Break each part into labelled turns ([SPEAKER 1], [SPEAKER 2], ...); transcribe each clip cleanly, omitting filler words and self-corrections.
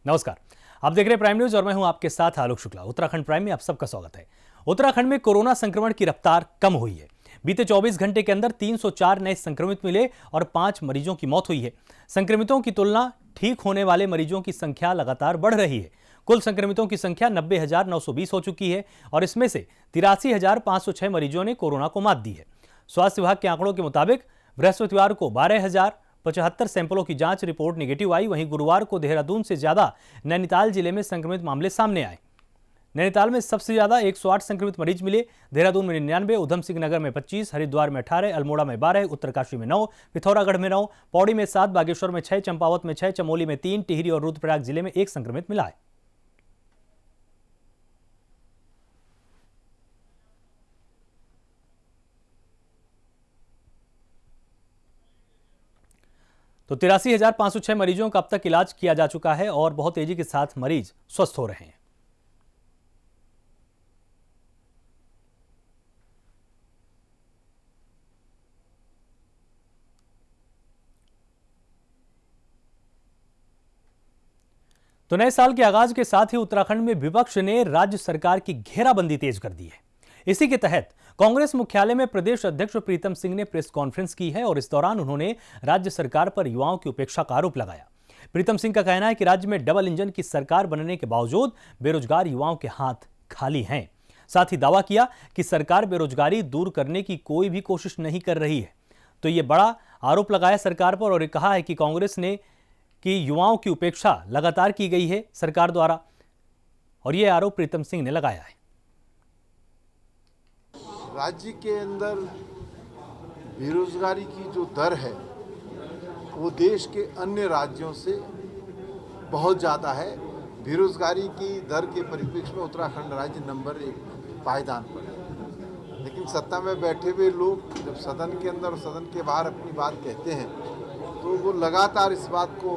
[SPEAKER 1] नमस्कार, आप देख रहे हैं प्राइम न्यूज और मैं हूं आपके साथ आलोक शुक्ला। उत्तराखंड प्राइम में आप सबका स्वागत है। उत्तराखंड में कोरोना संक्रमण की रफ्तार कम हुई है। बीते 24 घंटे के अंदर 304 नए संक्रमित मिले और 5 मरीजों की मौत हुई है। संक्रमितों की तुलना ठीक होने वाले मरीजों की संख्या लगातार बढ़ रही है। कुल संक्रमितों की संख्या 90,920 हो चुकी है और इसमें से 83,506 मरीजों ने कोरोना को मात दी है। स्वास्थ्य विभाग के आंकड़ों के मुताबिक बृहस्पतिवार को 12,075 सैंपलों की जांच रिपोर्ट निगेटिव आई। वहीं गुरुवार को देहरादून से ज्यादा नैनीताल जिले में संक्रमित मामले सामने आए। नैनीताल में सबसे ज्यादा 108 संक्रमित मरीज मिले। देहरादून में 99, उधम सिंह नगर में 25, हरिद्वार में 18, अल्मोड़ा में 12, उत्तरकाशी में 9, पिथौरागढ़ में 9, पौड़ी में 7, बागेश्वर में 6, चंपावत में 6, चमोली में 3, टिहरी और रुद्रप्रयाग जिले में 1 संक्रमित मिला है। तो 83,506 मरीजों का अब तक इलाज किया जा चुका है और बहुत तेजी के साथ मरीज स्वस्थ हो रहे हैं। तो नए साल के आगाज के साथ ही उत्तराखंड में विपक्ष ने राज्य सरकार की घेराबंदी तेज कर दी है। इसी के तहत कांग्रेस मुख्यालय में प्रदेश अध्यक्ष प्रीतम सिंह ने प्रेस कॉन्फ्रेंस की है और इस दौरान उन्होंने राज्य सरकार पर युवाओं की उपेक्षा का आरोप लगाया। प्रीतम सिंह का कहना है कि राज्य में डबल इंजन की सरकार बनने के बावजूद बेरोजगार युवाओं के हाथ खाली हैं। साथ ही दावा किया कि सरकार बेरोजगारी दूर करने की कोई भी कोशिश नहीं कर रही है। तो ये बड़ा आरोप लगाया सरकार पर और कहा है कि कांग्रेस ने कि युवाओं की उपेक्षा लगातार की गई है सरकार द्वारा, और यह आरोप प्रीतम सिंह ने लगाया है।
[SPEAKER 2] राज्य के अंदर बेरोजगारी की जो दर है वो देश के अन्य राज्यों से बहुत ज़्यादा है। बेरोजगारी की दर के परिप्रेक्ष्य में उत्तराखंड राज्य नंबर 1 पायदान पर है। लेकिन सत्ता में बैठे हुए लोग जब सदन के अंदर और सदन के बाहर अपनी बात कहते हैं तो वो लगातार इस बात को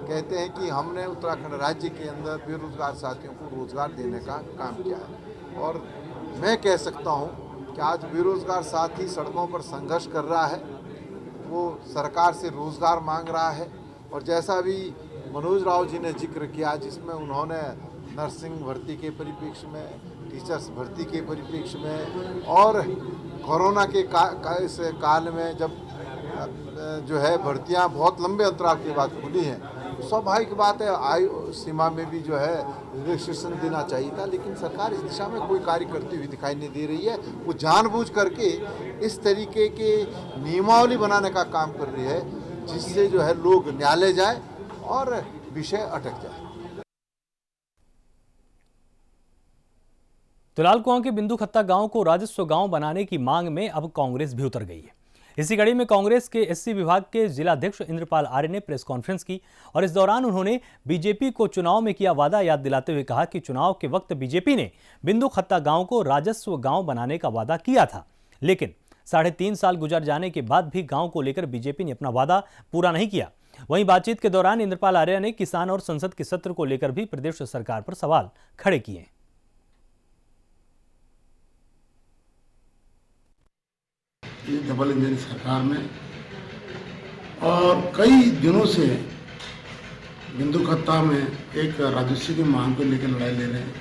[SPEAKER 2] कहते हैं कि हमने उत्तराखंड राज्य के अंदर बेरोजगार साथियों को रोजगार देने का काम किया है। और मैं कह सकता हूं कि आज बेरोजगार साथी सड़कों पर संघर्ष कर रहा है, वो सरकार से रोजगार मांग रहा है। और जैसा भी मनोज राव जी ने जिक्र किया, जिसमें उन्होंने नर्सिंग भर्ती के परिप्रेक्ष्य में, टीचर्स भर्ती के परिप्रेक्ष्य में और कोरोना के इस काल में जब जो है भर्तियां बहुत लंबे अंतराल के बाद खुली हैं, तो स्वाभाविक बात है आयु सीमा में भी जो है रिलैक्सेशन देना चाहिए था। लेकिन सरकार इस दिशा में कोई कार्य करती हुई दिखाई नहीं दे रही है। वो जानबूझ करके इस तरीके के नियमावली बनाने का काम कर रही है जिससे जो है लोग न्यायालय जाए और विषय अटक जाए।
[SPEAKER 1] तुलाल कुआं के बिंदु खत्ता गांव को राजस्व गांव बनाने की मांग में अब कांग्रेस भी उतर गई है। इसी कड़ी में कांग्रेस के एससी विभाग के जिलाध्यक्ष इंद्रपाल आर्य ने प्रेस कॉन्फ्रेंस की और इस दौरान उन्होंने बीजेपी को चुनाव में किया वादा याद दिलाते हुए कहा कि चुनाव के वक्त बीजेपी ने बिंदु खत्ता गांव को राजस्व गांव बनाने का वादा किया था, लेकिन 3.5 साल गुजर जाने के बाद भी गांव को लेकर बीजेपी ने अपना वादा पूरा नहीं किया। वहीं बातचीत के दौरान इंद्रपाल आर्य ने किसान और संसद के सत्र को लेकर भी प्रदेश सरकार पर सवाल खड़े किए।
[SPEAKER 3] ये डबल इंजन सरकार में और कई दिनों से बिंदु खत्ता में एक राजस्व की मांग को लेकर लड़ाई ले रहे हैं।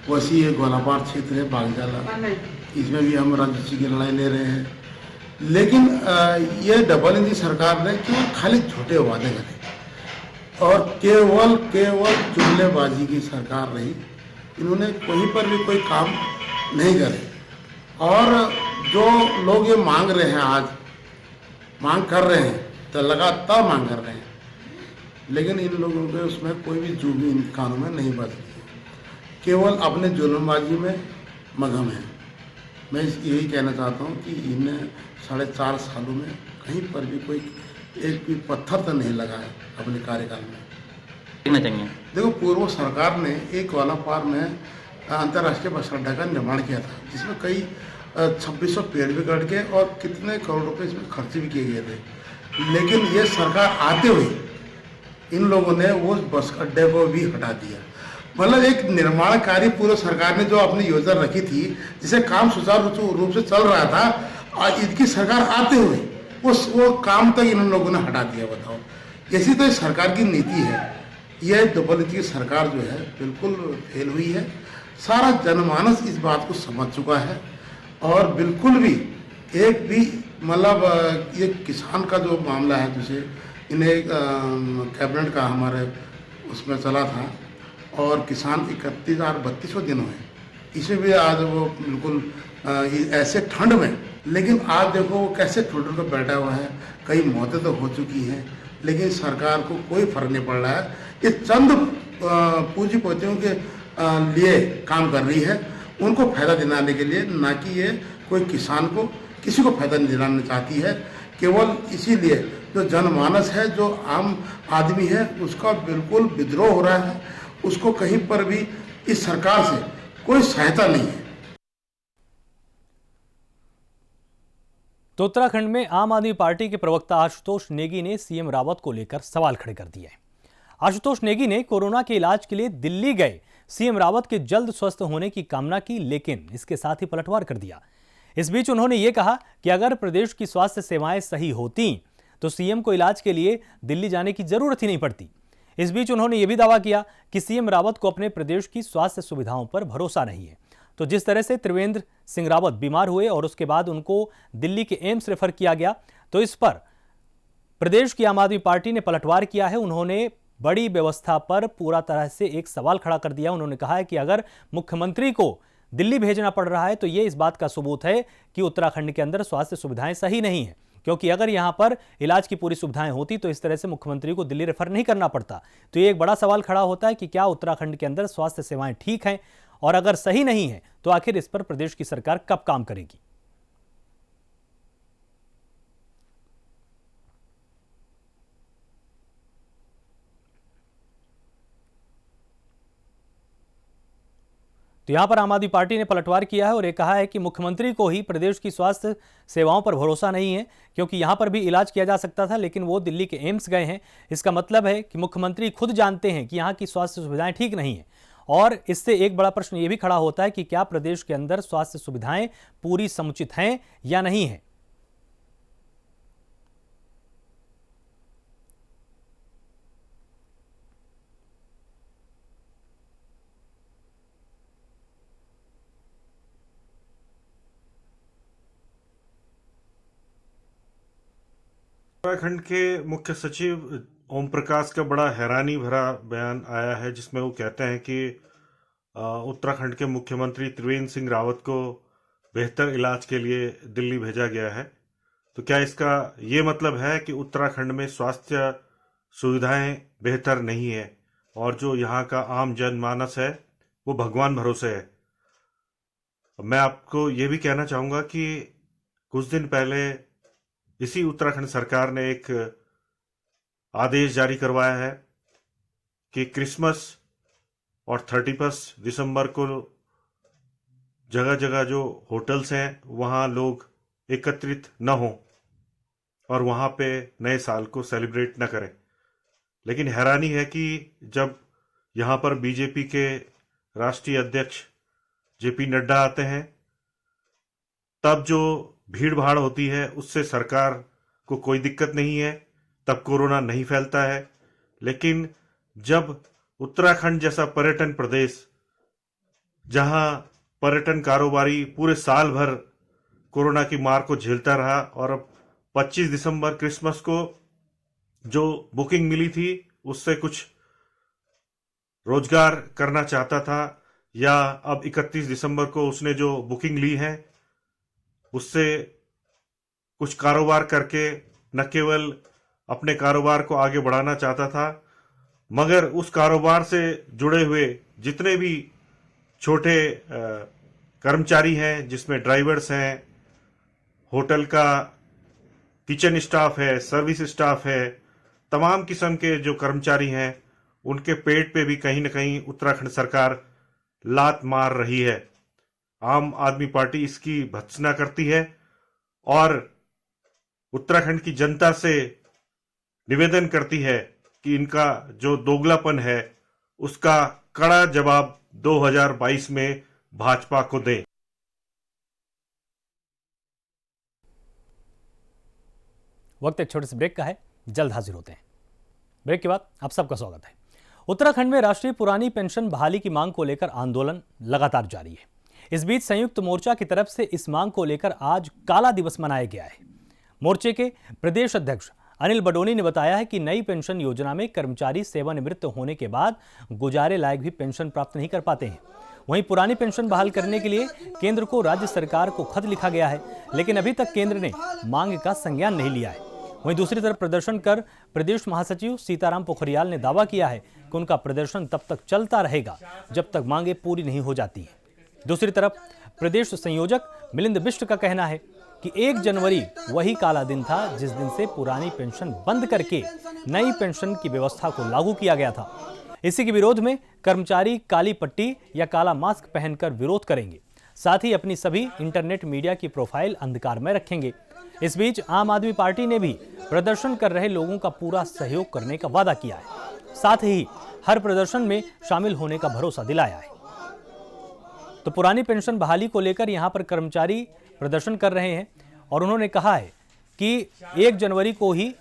[SPEAKER 3] वैसी ये गोलाबार क्षेत्र है बागजाला, इसमें भी हम राजस्व की लड़ाई ले रहे हैं। लेकिन ये डबल इंजन सरकार ने केवल खाली झूठे वादे करे और केवल जुमलेबाजी की सरकार रही। इन्होंने कहीं पर भी कोई काम नहीं करे और जो लोग ये मांग रहे हैं, आज मांग कर रहे हैं तो लगातार मांग कर रहे हैं, लेकिन इन लोगों के उसमें कोई भी जुर्मी इन कानून में नहीं बदली है, केवल अपने जुल्मबाजी में मगन है। मैं यही कहना चाहता हूँ कि इन 4.5 सालों में कहीं पर भी कोई एक भी पत्थर तो नहीं लगा है अपने कार्यकाल में। देखो, पूर्व सरकार ने एक वालापार में अंतर्राष्ट्रीय बस अड्डा का निर्माण किया था, जिसमें कई 2600 पेड़ भी कट गए और कितने करोड़ रुपए इसमें खर्च भी किए गए थे। लेकिन ये सरकार आते हुए इन लोगों ने वो बस अड्डे को भी हटा दिया। मतलब एक निर्माण कार्य पूर्व सरकार ने जो अपनी योजना रखी थी, जिसे काम सुचारू रूप से चल रहा था, और इनकी सरकार आते हुए वो काम तक इन लोगों ने हटा दिया। बताओ, ऐसी तो सरकार की नीति है। यह डबल इंजन की सरकार जो है बिल्कुल फेल हुई है। सारा जनमानस इस बात को समझ चुका है और बिल्कुल भी एक भी मतलब ये किसान का जो मामला है, जिसे इन्हें कैबिनेट का हमारे उसमें चला था और किसान 31 और 32 दिन हुए, इसमें भी आज वो बिल्कुल ऐसे ठंड में, लेकिन आज देखो वो कैसे ठुटर कर बैठा हुआ है। कई मौतें तो हो चुकी हैं लेकिन सरकार को कोई फर्क नहीं पड़ रहा है। ये चंद पूंजीपतियों के लिए काम कर रही है, उनको फायदा दिलाने के लिए, ना कि ये कोई किसान को किसी को फायदा नहीं दिलाना चाहती है। केवल इसीलिए जो जनमानस है, जो आम आदमी है, उसका बिल्कुल विद्रोह हो रहा है। उसको कहीं पर भी इस सरकार से कोई सहायता नहीं है।
[SPEAKER 1] तो उत्तराखंड में आम आदमी पार्टी के प्रवक्ता आशुतोष नेगी ने सीएम रावत को लेकर सवाल खड़े कर दिए हैं। आशुतोष नेगी ने कोरोना के इलाज के लिए दिल्ली गए सीएम रावत के जल्द स्वस्थ होने की कामना की, लेकिन इसके साथ ही पलटवार कर दिया। इस बीच उन्होंने ये कहा कि अगर प्रदेश की स्वास्थ्य सेवाएं सही होती तो सीएम को इलाज के लिए दिल्ली जाने की जरूरत ही नहीं पड़ती। इस बीच उन्होंने यह भी दावा किया कि सीएम रावत को अपने प्रदेश की स्वास्थ्य सुविधाओं पर भरोसा नहीं है। तो जिस तरह से त्रिवेंद्र सिंह रावत बीमार हुए और उसके बाद उनको दिल्ली के एम्स रेफर किया गया, तो इस पर प्रदेश की आम आदमी पार्टी ने पलटवार किया है। उन्होंने बड़ी व्यवस्था पर पूरा तरह से एक सवाल खड़ा कर दिया। उन्होंने कहा है कि अगर मुख्यमंत्री को दिल्ली भेजना पड़ रहा है तो यह इस बात का सबूत है कि उत्तराखंड के अंदर स्वास्थ्य सुविधाएं सही नहीं है, क्योंकि अगर यहां पर इलाज की पूरी सुविधाएं होती तो इस तरह से मुख्यमंत्री को दिल्ली रेफर नहीं करना पड़ता। तो ये एक बड़ा सवाल खड़ा होता है कि क्या उत्तराखंड के अंदर स्वास्थ्य सेवाएं ठीक हैं, और अगर सही नहीं है तो आखिर इस पर प्रदेश की सरकार कब काम करेगी। तो यहां पर आम आदमी पार्टी ने पलटवार किया है और यह कहा है कि मुख्यमंत्री को ही प्रदेश की स्वास्थ्य सेवाओं पर भरोसा नहीं है, क्योंकि यहां पर भी इलाज किया जा सकता था लेकिन वो दिल्ली के एम्स गए हैं। इसका मतलब है कि मुख्यमंत्री खुद जानते हैं कि यहां की स्वास्थ्य सुविधाएं ठीक नहीं है। और इससे एक बड़ा प्रश्न यह भी खड़ा होता है कि क्या प्रदेश के अंदर स्वास्थ्य सुविधाएं पूरी समुचित हैं या नहीं है।
[SPEAKER 4] उत्तराखंड के मुख्य सचिव ओम प्रकाश का बड़ा हैरानी भरा बयान आया है, जिसमें वो कहते हैं कि उत्तराखंड के मुख्यमंत्री त्रिवेंद्र सिंह रावत को बेहतर इलाज के लिए दिल्ली भेजा गया है। तो क्या इसका ये मतलब है कि उत्तराखंड में स्वास्थ्य सुविधाएं बेहतर नहीं है और जो यहाँ का आम जनमानस है वो भगवान भरोसे है? मैं आपको ये भी कहना चाहूँगा कि कुछ दिन पहले इसी उत्तराखंड सरकार ने एक आदेश जारी करवाया है कि क्रिसमस और 31 दिसंबर को जगह जगह जो होटल्स हैं वहाँ लोग एकत्रित न हों और वहाँ पे नए साल को सेलिब्रेट न करें। लेकिन हैरानी है कि जब यहाँ पर बीजेपी के राष्ट्रीय अध्यक्ष जेपी नड्डा आते हैं तब जो भीड़ भाड़ होती है उससे सरकार को कोई दिक्कत नहीं है, तब कोरोना नहीं फैलता है। लेकिन जब उत्तराखंड जैसा पर्यटन प्रदेश, जहां पर्यटन कारोबारी पूरे साल भर कोरोना की मार को झेलता रहा और अब 25 दिसंबर क्रिसमस को जो बुकिंग मिली थी उससे कुछ रोजगार करना चाहता था, या अब 31 दिसंबर को उसने जो बुकिंग ली है उससे कुछ कारोबार करके न केवल अपने कारोबार को आगे बढ़ाना चाहता था, मगर उस कारोबार से जुड़े हुए जितने भी छोटे कर्मचारी हैं, जिसमें ड्राइवर्स हैं, होटल का किचन स्टाफ है, सर्विस स्टाफ है, तमाम किस्म के जो कर्मचारी हैं, उनके पेट पे भी कहीं न कहीं उत्तराखंड सरकार लात मार रही है। आम आदमी पार्टी इसकी भर्त्सना करती है और उत्तराखंड की जनता से निवेदन करती है कि इनका जो दोगलापन है उसका कड़ा जवाब 2022 में भाजपा को दें।
[SPEAKER 1] वक्त एक छोटे से ब्रेक का है, जल्द हाजिर होते हैं। ब्रेक के बाद आप सबका स्वागत है। उत्तराखंड में राष्ट्रीय पुरानी पेंशन बहाली की मांग को लेकर आंदोलन लगातार जारी है। इस बीच संयुक्त मोर्चा की तरफ से इस मांग को लेकर आज काला दिवस मनाया गया है। मोर्चे के प्रदेश अध्यक्ष अनिल बडोनी ने बताया है कि नई पेंशन योजना में कर्मचारी सेवानिवृत्त होने के बाद गुजारे लायक भी पेंशन प्राप्त नहीं कर पाते हैं। वहीं पुरानी पेंशन बहाल करने के लिए केंद्र को राज्य सरकार को खत लिखा गया है, लेकिन अभी तक केंद्र ने मांग का संज्ञान नहीं लिया है। वहीं दूसरी तरफ प्रदर्शन कर प्रदेश महासचिव सीताराम पोखरियाल ने दावा किया है कि उनका प्रदर्शन तब तक चलता रहेगा जब तक मांगे पूरी नहीं हो जाती हैं। दूसरी तरफ प्रदेश संयोजक मिलिंद बिष्ट का कहना है कि 1 जनवरी वही काला दिन था जिस दिन से पुरानी पेंशन बंद करके नई पेंशन की व्यवस्था को लागू किया गया था। इसी के विरोध में कर्मचारी काली पट्टी या काला मास्क पहनकर विरोध करेंगे। साथ ही अपनी सभी इंटरनेट मीडिया की प्रोफाइल अंधकार में रखेंगे। इस बीच आम आदमी पार्टी ने भी प्रदर्शन कर रहे लोगों का पूरा सहयोग करने का वादा किया है। साथ ही हर प्रदर्शन में शामिल होने का भरोसा दिलाया है। तो पुरानी पेंशन बहाली को लेकर यहां पर कर्मचारी प्रदर्शन कर रहे हैं और उन्होंने कहा है कि 1 जनवरी को ही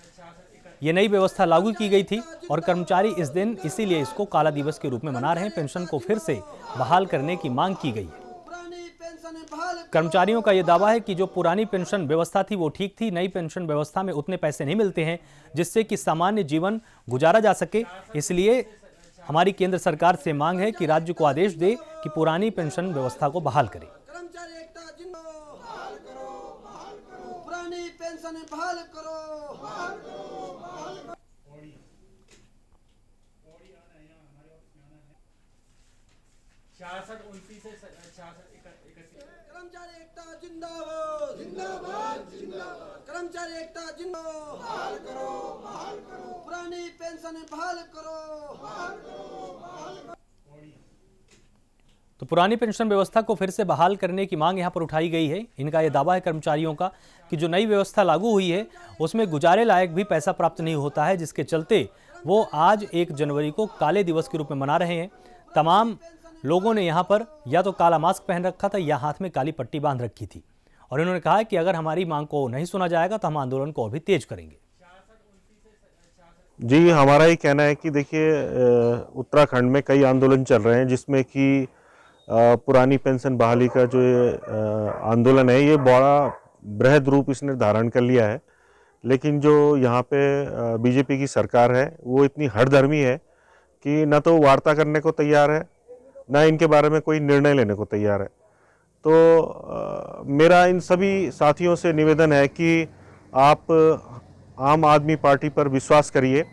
[SPEAKER 1] ये नई व्यवस्था लागू की गई थी और कर्मचारी इस दिन इसीलिए इसको काला दिवस के रूप में मना रहे हैं। पेंशन को फिर से बहाल करने की मांग की गई है। कर्मचारियों का यह दावा है कि जो पुरानी पेंशन व्यवस्था थी वो ठीक थी। नई पेंशन व्यवस्था में उतने पैसे नहीं मिलते हैं जिससे कि सामान्य जीवन गुजारा जा सके। इसलिए हमारी केंद्र सरकार से मांग है कि राज्य को आदेश दे कि पुरानी पेंशन व्यवस्था को बहाल करे।
[SPEAKER 5] पुरानी पेंशन बहाल करो। कर्मचारी एकता जिंदाबाद जिंदाबाद जिंदाबाद। कर्मचारी एकता जिंदाबाद बहाल करो बहाल करो। पुरानी पेंशन बहाल करो।
[SPEAKER 1] तो पुरानी पेंशन व्यवस्था को फिर से बहाल करने की मांग यहां पर उठाई गई है। इनका यह दावा है कर्मचारियों का कि जो नई व्यवस्था लागू हुई है उसमें गुजारे लायक भी पैसा प्राप्त नहीं होता है, जिसके चलते वो आज 1 जनवरी को काले दिवस के रूप में मना रहे हैं। तमाम लोगों ने यहाँ पर या तो काला मास्क पहन रखा था या हाथ में काली पट्टी बांध रखी थी और इन्होंने कहा कि अगर हमारी मांग को नहीं सुना जाएगा तो हम आंदोलन को और भी तेज करेंगे।
[SPEAKER 4] जी, हमारा ही कहना है कि देखिए उत्तराखंड में कई आंदोलन चल रहे हैं जिसमें कि पुरानी पेंशन बहाली का जो आंदोलन है ये बड़ा बृहद रूप इसने धारण कर लिया है। लेकिन जो यहाँ पे बीजेपी की सरकार है वो इतनी हठधर्मी है कि न तो वार्ता करने को तैयार है न इनके बारे में कोई निर्णय लेने को तैयार है। तो मेरा इन सभी साथियों से निवेदन है कि आप आम आदमी पार्टी पर विश्वास करिए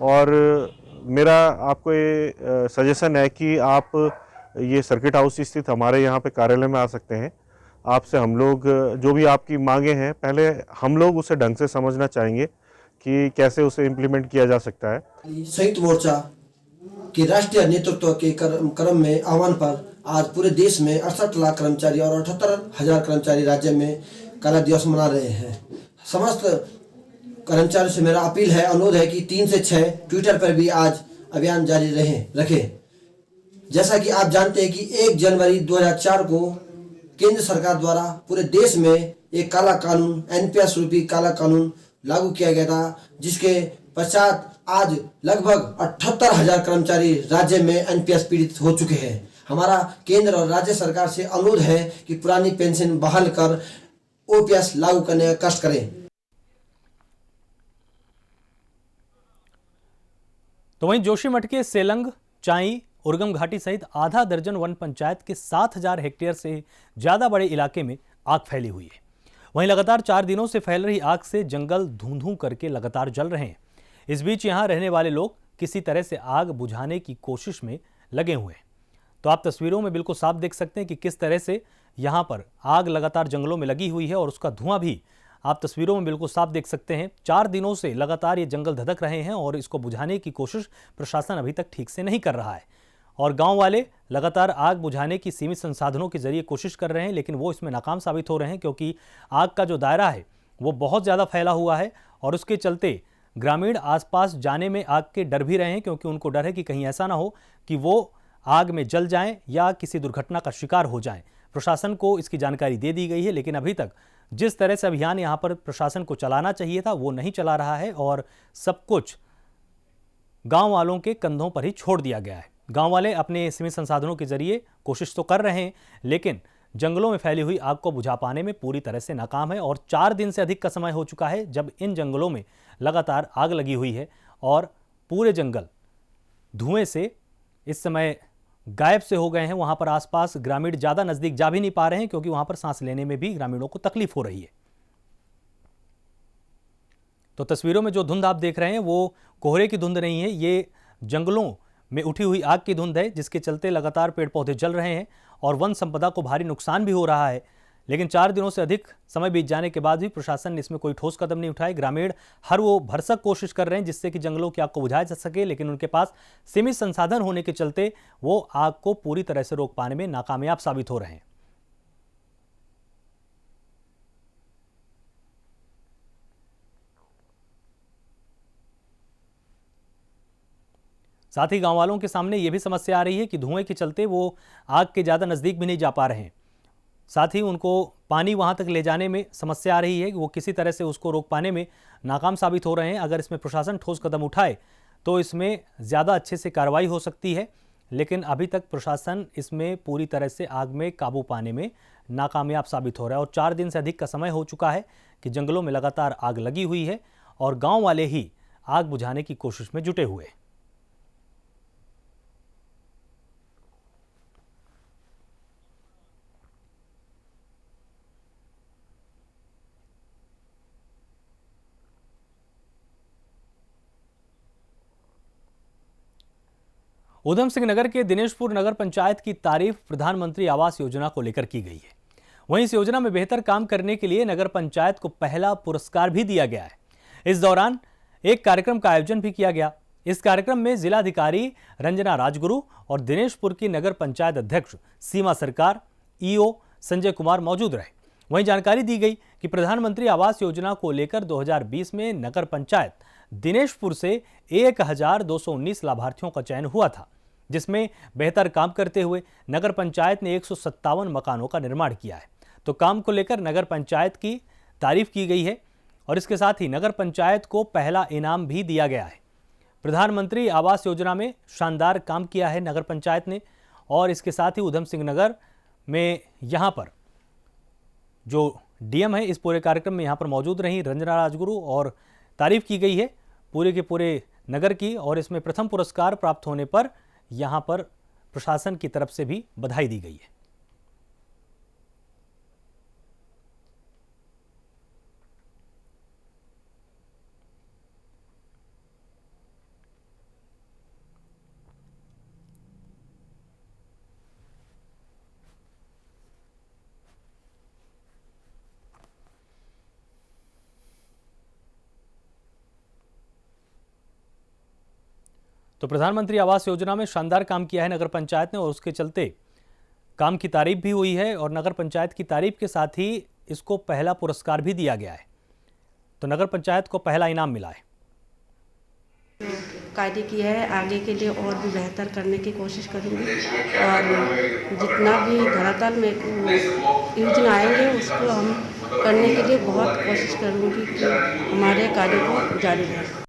[SPEAKER 4] और मेरा आपको ये सजेशन है कि आप ये सर्किट हाउस स्थित हमारे यहाँ पे कार्यालय में आ सकते हैं। आपसे हम लोग जो भी आपकी मांगे हैं पहले हम लोग उसे ढंग से समझना चाहेंगे कि कैसे उसे इम्प्लीमेंट किया जा सकता है।
[SPEAKER 5] संयुक्त मोर्चा के राष्ट्रीय नेतृत्व के क्रम में आह्वान पर आज पूरे देश में 68 लाख कर्मचारी और 78,000 कर्मचारी राज्य में काला दिवस मना रहे हैं। समस्त कर्मचारियों से मेरा अपील है, अनुरोध है कि 3 से 6 ट्विटर पर भी आज अभियान जारी रखें। जैसा कि आप जानते हैं कि 1 जनवरी 2004 को केंद्र सरकार द्वारा पूरे देश में एक काला कानून एनपीएस रूपी काला कानून लागू किया गया था, जिसके पश्चात आज लगभग 78,000 कर्मचारी राज्य में एनपीएस पीड़ित हो चुके हैं। हमारा केंद्र और राज्य सरकार से अनुरोध है कि पुरानी पेंशन बहाल कर ओपीएस लागू करने का कष्ट करें।
[SPEAKER 1] तो वहीं जोशीमठ के सेलंग, चाई, उर्गम घाटी सहित आधा दर्जन वन पंचायत के 7,000 हेक्टेयर से ज्यादा बड़े इलाके में आग फैली हुई है। वहीं लगातार 4 दिनों से फैल रही आग से जंगल धूं-धूं करके लगातार जल रहे हैं। इस बीच यहां रहने वाले लोग किसी तरह से आग बुझाने की कोशिश में लगे हुए हैं। तो आप तस्वीरों में बिल्कुल साफ देख सकते हैं कि किस तरह से यहां पर आग लगातार जंगलों में लगी हुई है और उसका धुआं भी आप तस्वीरों में बिल्कुल साफ देख सकते हैं। 4 दिनों से लगातार ये जंगल धधक रहे हैं और इसको बुझाने की कोशिश प्रशासन अभी तक ठीक से नहीं कर रहा है और गांव वाले लगातार आग बुझाने की सीमित संसाधनों के जरिए कोशिश कर रहे हैं, लेकिन वो इसमें नाकाम साबित हो रहे हैं क्योंकि आग का जो दायरा है वो बहुत ज़्यादा फैला हुआ है और उसके चलते ग्रामीण आसपास जाने में आग के डर भी रहे हैं, क्योंकि उनको डर है कि कहीं ऐसा ना हो कि वो आग में जल जाएं या किसी दुर्घटना का शिकार हो जाएं। प्रशासन को इसकी जानकारी दे दी गई है, लेकिन अभी तक जिस तरह से अभियान यहाँ पर प्रशासन को चलाना चाहिए था वो नहीं चला रहा है और सब कुछ गांव वालों के कंधों पर ही छोड़ दिया गया है। गांव वाले अपने सीमित संसाधनों के जरिए कोशिश तो कर रहे हैं, लेकिन जंगलों में फैली हुई आग को बुझा पाने में पूरी तरह से नाकाम है। और 4 दिन से अधिक का समय हो चुका है जब इन जंगलों में लगातार आग लगी हुई है और पूरे जंगल धुएं से इस समय गायब से हो गए हैं। वहां पर आसपास ग्रामीण ज़्यादा नज़दीक जा भी नहीं पा रहे हैं, क्योंकि वहां पर सांस लेने में भी ग्रामीणों को तकलीफ हो रही है। तो तस्वीरों में जो धुंध आप देख रहे हैं वो कोहरे की धुंध नहीं है, ये जंगलों में उठी हुई आग की धुंध है, जिसके चलते लगातार पेड़ पौधे जल रहे हैं और वन संपदा को भारी नुकसान भी हो रहा है। लेकिन 4 दिनों से अधिक समय बीत जाने के बाद भी प्रशासन ने इसमें कोई ठोस कदम नहीं उठाए। ग्रामीण हर वो भरसक कोशिश कर रहे हैं जिससे कि जंगलों की आग को बुझाया जा सके, लेकिन उनके पास सीमित संसाधन होने के चलते वो आग को पूरी तरह से रोक पाने में नाकामयाब साबित हो रहे हैं। साथ ही गांव वालों के सामने यह भी समस्या आ रही है कि धुएं के चलते वो आग के ज़्यादा नज़दीक भी नहीं जा पा रहे हैं। साथ ही उनको पानी वहां तक ले जाने में समस्या आ रही है कि वो किसी तरह से उसको रोक पाने में नाकाम साबित हो रहे हैं। अगर इसमें प्रशासन ठोस कदम उठाए तो इसमें ज़्यादा अच्छे से कार्रवाई हो सकती है, लेकिन अभी तक प्रशासन इसमें पूरी तरह से आग में काबू पाने में नाकामयाब साबित हो रहा है। और 4 दिन से अधिक का समय हो चुका है कि जंगलों में लगातार आग लगी हुई है और गाँव वाले ही आग बुझाने की कोशिश में जुटे हुए हैं। उधम सिंह नगर के दिनेशपुर नगर पंचायत की तारीफ प्रधानमंत्री आवास योजना को लेकर की गई है। वहीं इस योजना में बेहतर काम करने के लिए नगर पंचायत को पहला पुरस्कार भी दिया गया है। इस दौरान एक कार्यक्रम का आयोजन भी किया गया। इस कार्यक्रम में जिलाधिकारी रंजना राजगुरु और दिनेशपुर की नगर पंचायत अध्यक्ष सीमा सरकार, ईओ संजय कुमार मौजूद रहे। वहीं जानकारी दी गई कि प्रधानमंत्री आवास योजना को लेकर 2020 में नगर पंचायत दिनेशपुर से 1219 लाभार्थियों का चयन हुआ था, जिसमें बेहतर काम करते हुए नगर पंचायत ने 157 मकानों का निर्माण किया है। तो काम को लेकर नगर पंचायत की तारीफ की गई है और इसके साथ ही नगर पंचायत को पहला इनाम भी दिया गया है। प्रधानमंत्री आवास योजना में शानदार काम किया है नगर पंचायत ने। और इसके साथ ही उधम सिंह नगर में यहाँ पर जो डीएम है इस पूरे कार्यक्रम में यहाँ पर मौजूद रही रंजना राजगुरु और तारीफ की गई है पूरे के पूरे नगर की। और इसमें प्रथम पुरस्कार प्राप्त होने पर यहाँ पर प्रशासन की तरफ से भी बधाई दी गई है। तो प्रधानमंत्री आवास योजना में शानदार काम किया है नगर पंचायत ने और उसके चलते काम की तारीफ भी हुई है और नगर पंचायत की तारीफ के साथ ही इसको पहला पुरस्कार भी दिया गया है। तो नगर पंचायत को पहला इनाम मिला है।
[SPEAKER 6] कार्य किया है, आगे के लिए और भी बेहतर करने की कोशिश करूँगी और जितना भी धरातल में योजना आएंगे उसको हम करने के लिए बहुत कोशिश करूँगी कि हमारे कार्य को जारी रहें।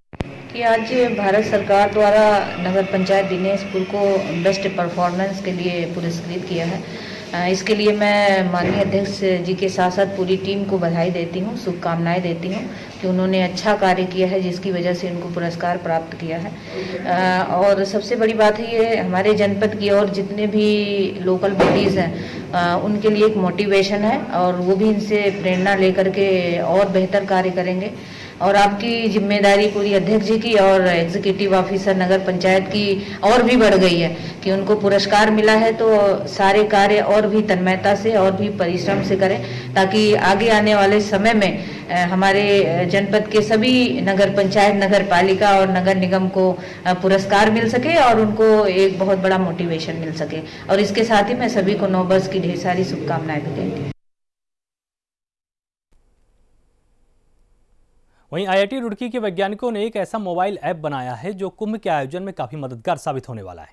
[SPEAKER 7] कि आज भारत सरकार द्वारा नगर पंचायत दिनेशपुर को बेस्ट परफॉर्मेंस के लिए पुरस्कृत किया है। इसके लिए मैं माननीय अध्यक्ष जी के साथ साथ पूरी टीम को बधाई देती हूँ, शुभकामनाएं देती हूँ कि उन्होंने अच्छा कार्य किया है जिसकी वजह से उनको पुरस्कार प्राप्त किया है। और सबसे बड़ी बात है ये हमारे जनपद की और जितने भी लोकल बॉडीज़ हैं उनके लिए एक मोटिवेशन है और वो भी इनसे प्रेरणा लेकर के और बेहतर कार्य करेंगे। और आपकी जिम्मेदारी पूरी अध्यक्ष जी की और एग्जीक्यूटिव ऑफिसर नगर पंचायत की और भी बढ़ गई है कि उनको पुरस्कार मिला है तो सारे कार्य और भी तन्मयता से और भी परिश्रम से करें ताकि आगे आने वाले समय में हमारे जनपद के सभी नगर पंचायत, नगर पालिका और नगर निगम को पुरस्कार मिल सके और उनको एक बहुत बड़ा मोटिवेशन मिल सके। और इसके साथ ही मैं सभी को नववर्ष की ढेर सारी शुभकामनाएं भी देती हूँ।
[SPEAKER 1] वहीं आईआईटी रुड़की के वैज्ञानिकों ने एक ऐसा मोबाइल ऐप बनाया है जो कुंभ के आयोजन में काफी मददगार साबित होने वाला है।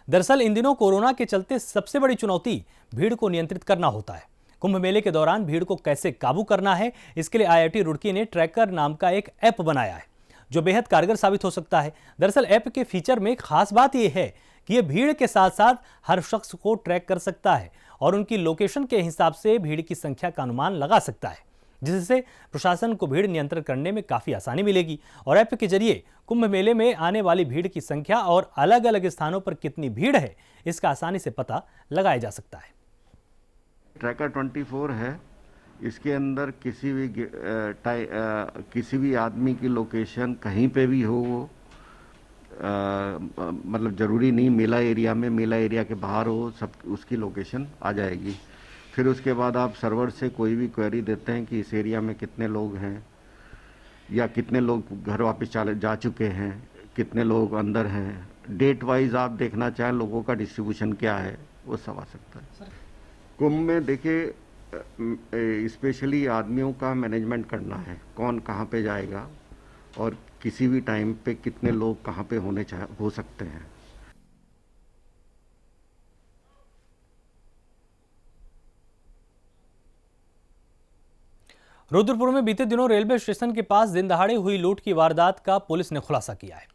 [SPEAKER 1] दरअसल इन दिनों कोरोना के चलते सबसे बड़ी चुनौती भीड़ को नियंत्रित करना होता है। कुंभ मेले के दौरान भीड़ को कैसे काबू करना है, इसके लिए आईआईटी रुड़की ने ट्रैकर नाम का एक ऐप बनाया है जो बेहद कारगर साबित हो सकता है। दरअसल ऐप के फीचर में खास बात यह है कि यह भीड़ के साथ साथ हर शख्स को ट्रैक कर सकता है और उनकी लोकेशन के हिसाब से भीड़ की संख्या का अनुमान लगा सकता है, जिससे प्रशासन को भीड़ नियंत्रण करने में काफी आसानी मिलेगी। और ऐप के जरिए कुंभ मेले में आने वाली भीड़ की संख्या और अलग अलग स्थानों पर कितनी भीड़ है, इसका आसानी से पता लगाया जा सकता है।
[SPEAKER 8] ट्रैकर 24 है, इसके अंदर किसी भी आदमी की लोकेशन कहीं पे भी हो, वो मतलब ज़रूरी नहीं मेला एरिया में, मेला एरिया के बाहर हो, सब उसकी लोकेशन आ जाएगी। फिर उसके बाद आप सर्वर से कोई भी क्वेरी देते हैं कि इस एरिया में कितने लोग हैं या कितने लोग घर वापस जा चुके हैं, कितने लोग अंदर हैं, डेट वाइज आप देखना चाहें लोगों का डिस्ट्रीब्यूशन क्या है, वो सब आ सकता है। कुंभ में देखिए स्पेशली आदमियों का मैनेजमेंट करना है, कौन कहाँ पे जाएगा और किसी भी टाइम पे कितने लोग कहाँ पे हो सकते हैं।
[SPEAKER 1] रुद्रपुर में बीते दिनों रेलवे स्टेशन के पास दिन दहाड़े हुई लूट की वारदात का पुलिस ने खुलासा किया है।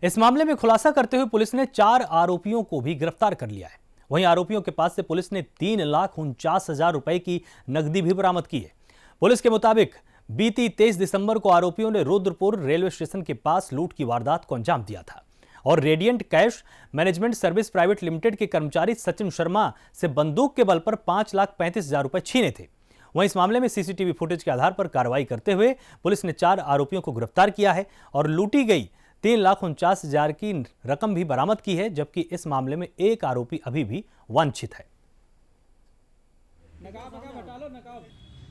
[SPEAKER 1] इस मामले में खुलासा करते हुए पुलिस ने 4 आरोपियों को भी गिरफ्तार कर लिया है। वहीं आरोपियों के पास से पुलिस ने 3,49,000 रुपए की नकदी भी बरामद की है। पुलिस के मुताबिक बीती 23 दिसंबर को आरोपियों ने रुद्रपुर रेलवे स्टेशन के पास लूट की वारदात को अंजाम दिया था और radiant cash management service private limited के कर्मचारी सचिन शर्मा से बंदूक के बल पर 5,35,000 रुपए छीने थे। वहीं इस मामले में सीसीटीवी फुटेज के आधार पर कार्रवाई करते हुए पुलिस ने 4 आरोपियों को गिरफ्तार किया है और लूटी गई 3,49,000 की रकम भी बरामद की है, जबकि इस मामले में एक आरोपी अभी भी वांछित है।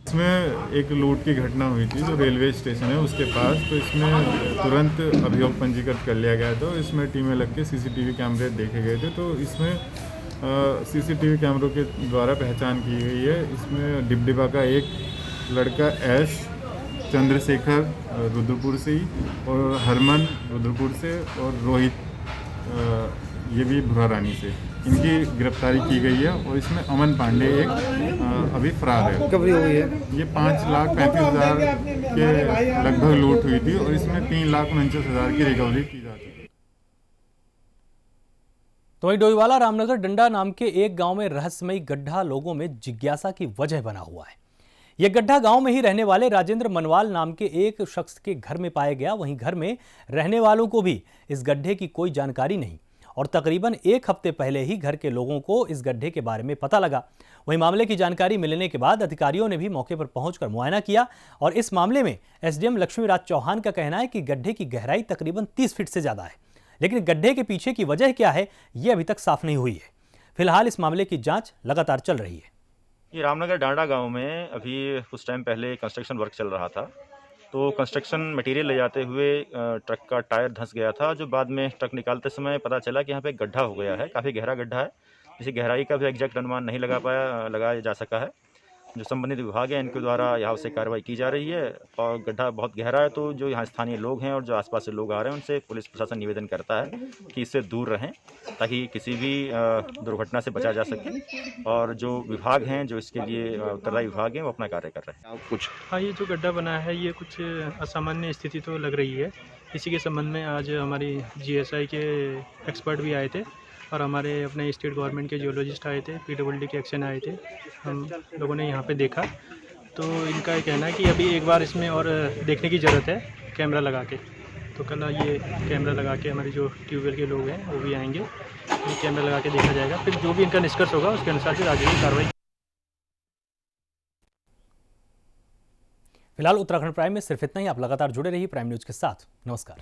[SPEAKER 9] इसमें एक लूट की घटना हुई थी जो रेलवे स्टेशन है उसके पास, तो इसमें तुरंत अभियोग पंजीकृत कर लिया गया था। इसमें टीमें लग के सीसीटीवी कैमरे देखे गए थे, तो इसमें सीसीटीवी कैमरों के द्वारा पहचान की गई है। इसमें डिबडिबा का एक लड़का एस चंद्रशेखर रुद्रपुर से ही और हरमन रुद्रपुर से और रोहित ये भी भुरा रानी से, इनकी गिरफ्तारी की गई है। और इसमें अमन पांडे एक अभी फरार है। रिकवरी हुई है, ये 5,35,000 के लगभग लूट हुई थी और इसमें 3,49,000 की रिकवरी की जा चुकी है।
[SPEAKER 1] तो वहीं डोईवाला रामनगर डंडा नाम के एक गांव में रहस्यमयी गड्ढा लोगों में जिज्ञासा की वजह बना हुआ है। यह गड्ढा गांव में ही रहने वाले राजेंद्र मनवाल नाम के एक शख्स के घर में पाया गया। वहीं घर में रहने वालों को भी इस गड्ढे की कोई जानकारी नहीं और तकरीबन 1 हफ्ते पहले ही घर के लोगों को इस गड्ढे के बारे में पता लगा। वहीं मामले की जानकारी मिलने के बाद अधिकारियों ने भी मौके पर पहुंचकर मुआयना किया और इस मामले में एसडीएम लक्ष्मीराज चौहान का कहना है कि गड्ढे की गहराई तकरीबन 30 फीट से ज्यादा है, लेकिन गड्ढे के पीछे की वजह क्या है यह अभी तक साफ नहीं हुई है। फिलहाल इस मामले की जांच लगातार चल रही है।
[SPEAKER 10] ये रामनगर डांडा गांव में अभी कुछ टाइम पहले कंस्ट्रक्शन वर्क चल रहा था, तो कंस्ट्रक्शन मटेरियल ले जाते हुए ट्रक का टायर धंस गया था, जो बाद में ट्रक निकालते समय पता चला कि यहाँ पे गड्ढा हो गया है, काफ़ी गहरा गड्ढा है। इसी गहराई का भी एग्जैक्ट अनुमान नहीं लगाया जा सका है। जो संबंधित विभाग है इनके द्वारा यहाँ से कार्रवाई की जा रही है और गड्ढा बहुत गहरा है, तो जो यहाँ स्थानीय लोग हैं और जो आसपास से लोग आ रहे हैं उनसे पुलिस प्रशासन निवेदन करता है कि इससे दूर रहें ताकि किसी भी दुर्घटना से बचा जा सके। और जो विभाग हैं, जो इसके लिए उत्तरदायी विभाग हैं, वो अपना कार्य कर रहे हैं।
[SPEAKER 11] कुछ ये जो गड्ढा बना है ये कुछ असामान्य स्थिति तो लग रही है। इसी के संबंध में आज हमारी जीएसआई के एक्सपर्ट भी आए थे और हमारे अपने स्टेट गवर्नमेंट के जियोलॉजिस्ट आए थे, पीडब्ल्यूडी के एक्शन आए थे। हम लोगों ने यहाँ पे देखा, तो इनका ये कहना है कि अभी एक बार इसमें और देखने की ज़रूरत है कैमरा लगा के। तो कल ये कैमरा लगा के हमारे जो ट्यूबवेल के लोग हैं वो भी आएंगे, ये कैमरा लगा के देखा जाएगा, फिर जो भी इनका निष्कर्ष होगा उसके अनुसार फिर आगे की कार्रवाई।
[SPEAKER 1] फिलहाल उत्तराखंड प्राइम में सिर्फ इतना ही। आप लगातार जुड़े रहिए प्राइम न्यूज के साथ। नमस्कार।